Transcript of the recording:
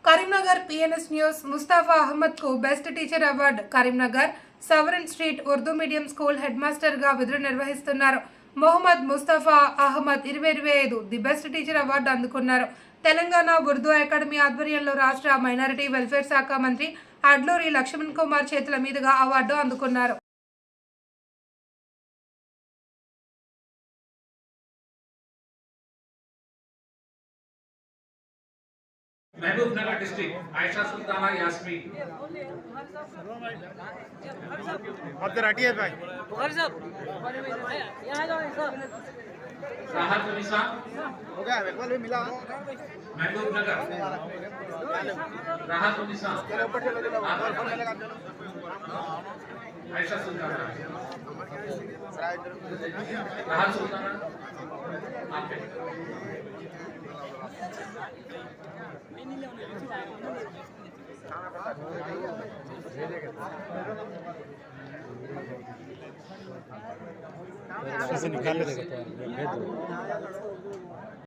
Karimnagar PNS news Mustafa Ahmed కు best teacher award. Karimnagar సవరన్ street Urdu medium school head master గా విధులు నిర్వహిస్తున్నారు. Mohammed Mustafa Ahmed 2025 the best teacher award అందుకున్నారు. తెలంగాణ ఉర్దూ అకాడమీ ఆధ్వర్యంలో రాష్ట్ర మైనారిటీ వెల్ఫేర్ శాఖ మంత్రి అడ్లూరి లక్ష్మణ్ కుమార్ చేతుల మీదుగా అవార్డు అందుకున్నారు. महबूब नगर डिस्ट्रिक्ट आयशा सुल्ताना यास्मीन अब्दुल हटिए भाई राहत निसा हो गया बिल्कुल भी मिला महबूब नगर राहत निसा आयशा सुल्ताना राहत सुल्ताना आप निकाल ले